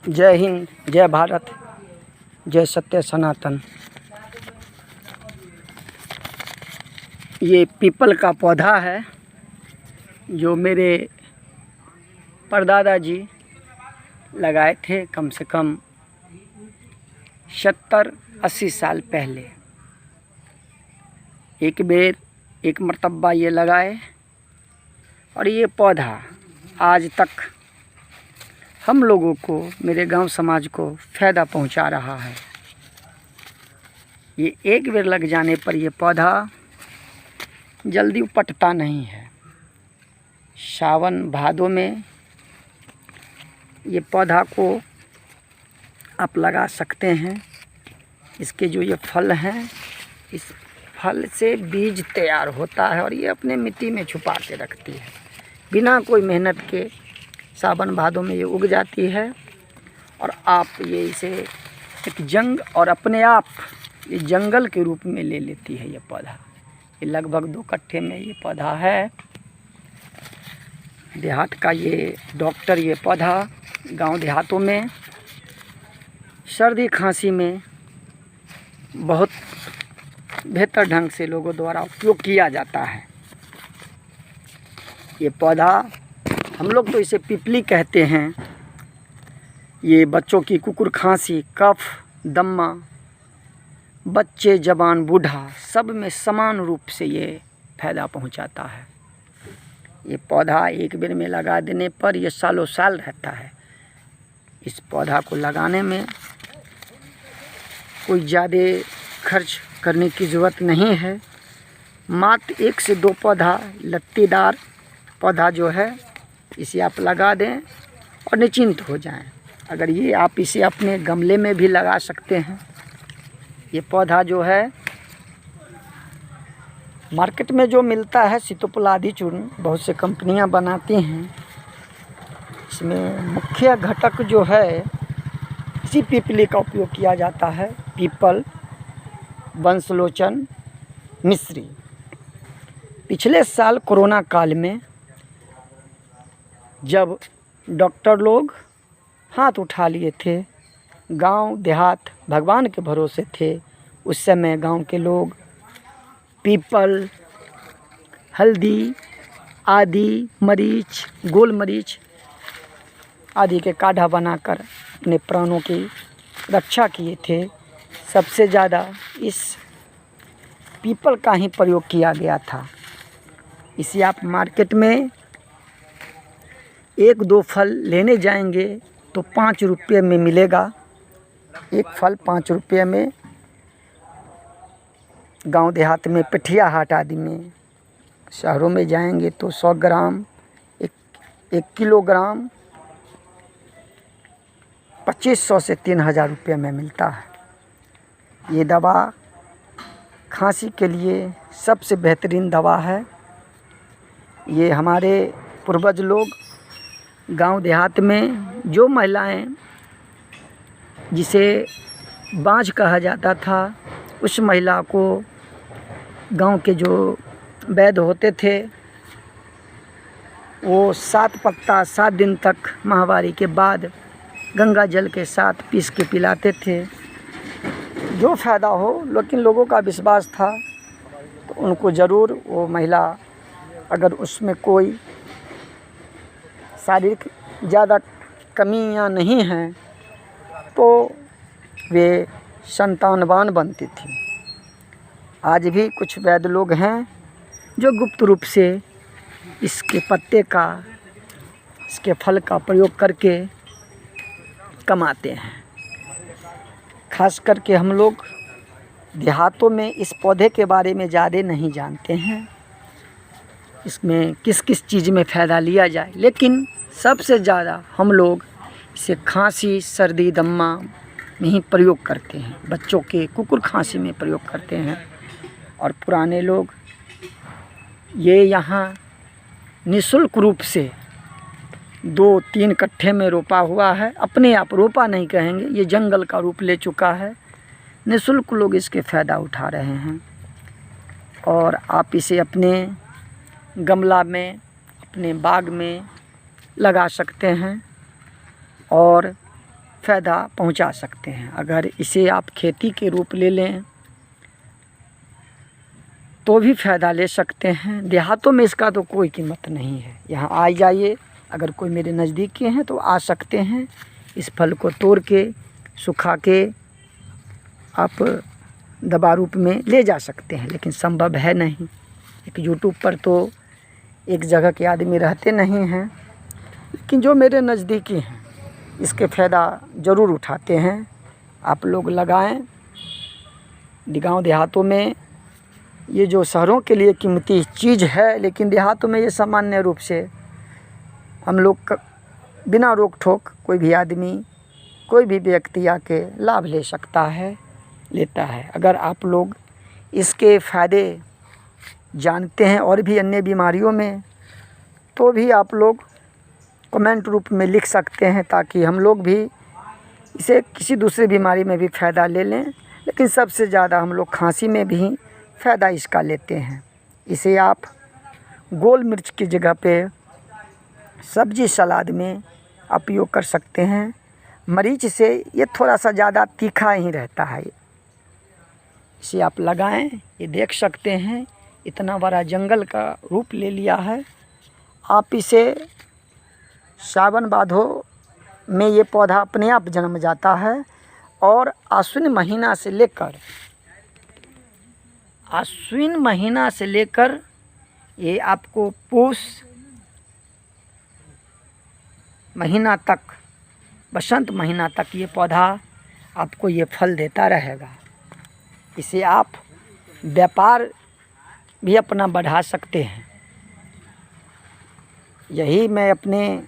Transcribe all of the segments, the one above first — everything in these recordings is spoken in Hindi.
जय हिंद, जय भारत, जय सत्य सनातन। ये पीपल का पौधा है जो मेरे परदादा जी लगाए थे कम से कम 70-80 साल पहले। एक मरतबा ये लगाए और ये पौधा आज तक हम लोगों को, मेरे गांव समाज को फ़ायदा पहुंचा रहा है। ये एक बार लग जाने पर ये पौधा जल्दी उपटता नहीं है। सावन भादों में ये पौधा को आप लगा सकते हैं। इसके जो ये फल हैं, इस फल से बीज तैयार होता है और ये अपने मिट्टी में छुपा के रखती है। बिना कोई मेहनत के सावन भादों में ये उग जाती है और आप ये इसे एक और अपने आप ये जंगल के रूप में ले लेती है। ये पौधा ये लगभग 2 कट्ठे में ये पौधा है। देहात का ये डॉक्टर ये पौधा गांव देहातों में सर्दी खांसी में बहुत बेहतर ढंग से लोगों द्वारा उपयोग किया जाता है। ये पौधा हम लोग तो इसे पिपली कहते हैं। ये बच्चों की कुकुर खांसी, कफ, दम्मा, बच्चे, जवान, बूढ़ा सब में समान रूप से ये फ़ायदा पहुंचाता है। ये पौधा एक बार में लगा देने पर ये सालों साल रहता है। इस पौधा को लगाने में कोई ज़्यादा खर्च करने की ज़रूरत नहीं है। मात्र 1 से 2 पौधा, लत्तीदार पौधा जो है, इसे आप लगा दें और निश्चिंत हो जाएं। अगर ये आप इसे अपने गमले में भी लगा सकते हैं। ये पौधा जो है मार्केट में जो मिलता है सीतोपलादी चूर्ण, बहुत से कंपनियां बनाती हैं। इसमें मुख्य घटक जो है इसी पीपली का उपयोग किया जाता है। पीपल, वंशलोचन, मिश्री। पिछले साल कोरोना काल में जब डॉक्टर लोग हाथ उठा लिए थे, गांव देहात भगवान के भरोसे थे, उस समय गांव के लोग पीपल, हल्दी आदि, मरीच, गोल मरीच आदि के काढ़ा बनाकर अपने प्राणों की रक्षा किए थे। सबसे ज़्यादा इस पीपल का ही प्रयोग किया गया था। इसे आप मार्केट में 1-2 फल लेने जाएंगे तो 5 रुपये में मिलेगा। एक फल 5 रुपये में। गांव देहात में पेठिया हाट आदि में, शहरों में जाएंगे तो 100 ग्राम, 1 किलोग्राम 2500 से 3000 रुपये में मिलता है। ये दवा खांसी के लिए सबसे बेहतरीन दवा है। ये हमारे पूर्वज लोग गांव देहात में जो महिलाएं, जिसे बाँझ कहा जाता था, उस महिला को गांव के जो वैद्य होते थे वो 7 पत्ता 7 दिन तक माहवारी के बाद गंगा जल के साथ पीस के पिलाते थे। जो फ़ायदा हो, लेकिन लोगों का विश्वास था तो उनको ज़रूर वो महिला, अगर उसमें कोई शारीरिक ज़्यादा कमियां नहीं हैं तो वे संतानवान बनती थी। आज भी कुछ वैद्य लोग हैं जो गुप्त रूप से इसके पत्ते का, इसके फल का प्रयोग करके कमाते हैं। खास करके हम लोग देहातों में इस पौधे के बारे में ज़्यादा नहीं जानते हैं, इसमें किस किस चीज़ में फ़ायदा लिया जाए। लेकिन सबसे ज़्यादा हम लोग इसे खांसी, सर्दी, दम्मा में ही प्रयोग करते हैं। बच्चों के कुकुर खांसी में प्रयोग करते हैं। और पुराने लोग ये यहाँ निःशुल्क रूप से 2-3 कट्ठे में रोपा हुआ है। अपने आप रोपा नहीं कहेंगे, ये जंगल का रूप ले चुका है। निःशुल्क लोग इसके फ़ायदा उठा रहे हैं। और आप इसे अपने गमला में, अपने बाग में लगा सकते हैं। और फ़ायदा पहुंचा सकते हैं। अगर इसे आप खेती के रूप ले लें तो भी फ़ायदा ले सकते हैं। देहातों में इसका तो कोई कीमत नहीं है। यहाँ आ जाइए, अगर कोई मेरे नज़दीक के हैं तो आ सकते हैं। इस फल को तोड़ के सुखा के आप दवा रूप में ले जा सकते हैं, लेकिन संभव है नहीं। एक यूट्यूब पर तो एक जगह के आदमी रहते नहीं हैं, लेकिन जो मेरे नज़दीकी हैं इसके फ़ायदा ज़रूर उठाते हैं। आप लोग लगाएं। गाँव देहातों में ये जो शहरों के लिए कीमती चीज़ है, लेकिन देहातों में ये सामान्य रूप से हम लोग बिना रोक ठोक कोई भी आदमी, कोई भी व्यक्ति आके लाभ ले सकता है, लेता है। अगर आप लोग इसके फ़ायदे जानते हैं और भी अन्य बीमारियों में, तो भी आप लोग कमेंट रूप में लिख सकते हैं, ताकि हम लोग भी इसे किसी दूसरी बीमारी में भी फ़ायदा ले लें। लेकिन सबसे ज़्यादा हम लोग खांसी में भी फ़ायदा इसका लेते हैं। इसे आप गोल मिर्च की जगह पे सब्जी सलाद में उपयोग कर सकते हैं। मरीच से ये थोड़ा सा ज़्यादा तीखा ही रहता है। इसे आप लगाएं। ये देख सकते हैं इतना बड़ा जंगल का रूप ले लिया है। आप इसे सावन भादो में ये पौधा अपने आप जन्म जाता है, और आश्विन महीना से लेकर ये आपको पूस महीना तक, बसंत महीना तक ये पौधा आपको ये फल देता रहेगा। इसे आप व्यापार भी अपना बढ़ा सकते हैं। यही मैं अपने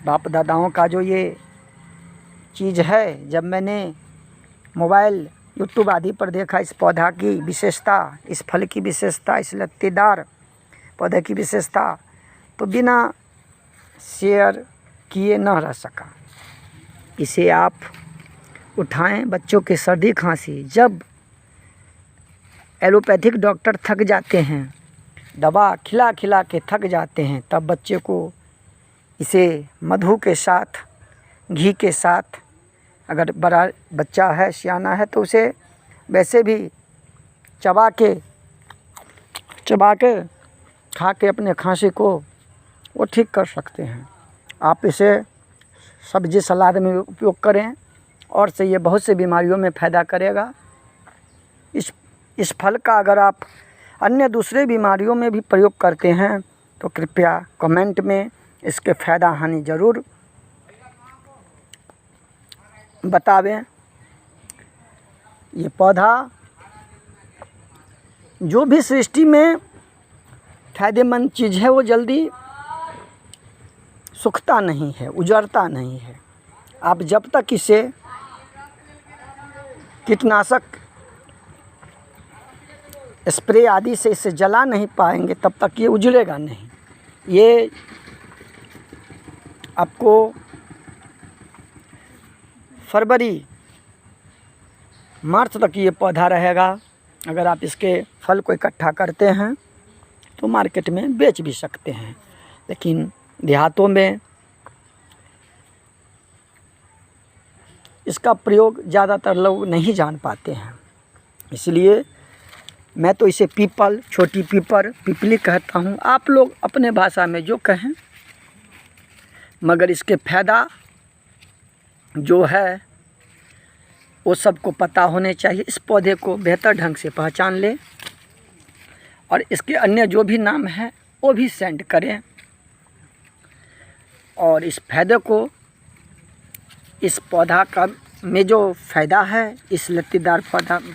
बाप दादाओं का जो ये चीज़ है, जब मैंने मोबाइल, यूट्यूब आदि पर देखा इस पौधा की विशेषता, इस फल की विशेषता, इस लत्तेदार पौधे की विशेषता, तो बिना शेयर किए न रह सका। इसे आप उठाएं। बच्चों के सर्दी खांसी, जब एलोपैथिक डॉक्टर थक जाते हैं, दवा खिला खिला के थक जाते हैं, तब बच्चे को इसे मधु के साथ, घी के साथ, अगर बड़ा बच्चा है, सियाना है, तो उसे वैसे भी चबा के खा के अपने खांसी को वो ठीक कर सकते हैं। आप इसे सब्जी सलाद में उपयोग करें, और से ये बहुत से बीमारियों में फ़ायदा करेगा। इस फल का अगर आप अन्य दूसरे बीमारियों में भी प्रयोग करते हैं तो कृपया कमेंट में इसके फ़ायदा हानि ज़रूर बतावें। ये पौधा जो भी सृष्टि में फ़ायदेमंद चीज़ है, वो जल्दी सूखता नहीं है, उजड़ता नहीं है। आप जब तक इसे कीटनाशक स्प्रे आदि से इसे जला नहीं पाएंगे, तब तक ये उजड़ेगा नहीं। ये आपको फरवरी मार्च तक ये पौधा रहेगा। अगर आप इसके फल को इकट्ठा करते हैं तो मार्केट में बेच भी सकते हैं, लेकिन देहातों में इसका प्रयोग ज़्यादातर लोग नहीं जान पाते हैं। इसलिए मैं तो इसे पीपल, छोटी पिपली कहता हूँ। आप लोग अपने भाषा में जो कहें, मगर इसके फ़ायदा जो है वो सबको पता होने चाहिए। इस पौधे को बेहतर ढंग से पहचान लें, और इसके अन्य जो भी नाम हैं वो भी सेंड करें, और इस फायदे को, इस पौधा का में जो फ़ायदा है, इस लत्तेदार पौधा में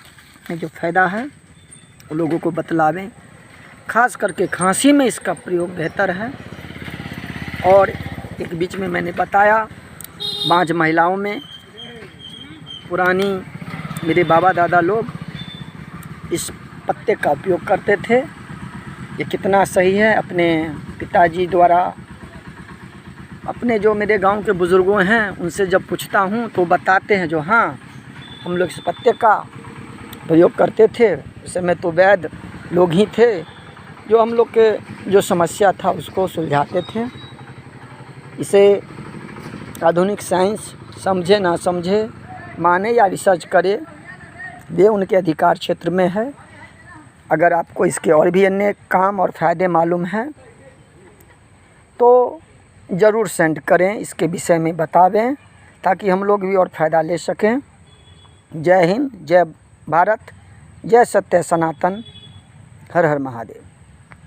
जो फ़ायदा है वो लोगों को बतलावें। ख़ास करके खांसी में इसका प्रयोग बेहतर है। और एक बीच में मैंने बताया, 5 महिलाओं में पुरानी मेरे बाबा दादा लोग इस पत्ते का उपयोग करते थे। ये कितना सही है, अपने पिताजी द्वारा, अपने जो मेरे गांव के बुज़ुर्गों हैं उनसे जब पूछता हूं तो बताते हैं, जो हाँ हम लोग इस पत्ते का प्रयोग करते थे। उस समय तो वैद्य लोग ही थे जो हम लोग के जो समस्या था उसको सुलझाते थे। इसे आधुनिक साइंस समझे ना समझे, माने या रिसर्च करे, वे उनके अधिकार क्षेत्र में है। अगर आपको इसके और भी अन्य काम और फ़ायदे मालूम हैं तो ज़रूर सेंड करें, इसके विषय में बतावें ताकि हम लोग भी और फ़ायदा ले सकें। जय हिंद, जय भारत, जय सत्य सनातन, हर हर महादेव।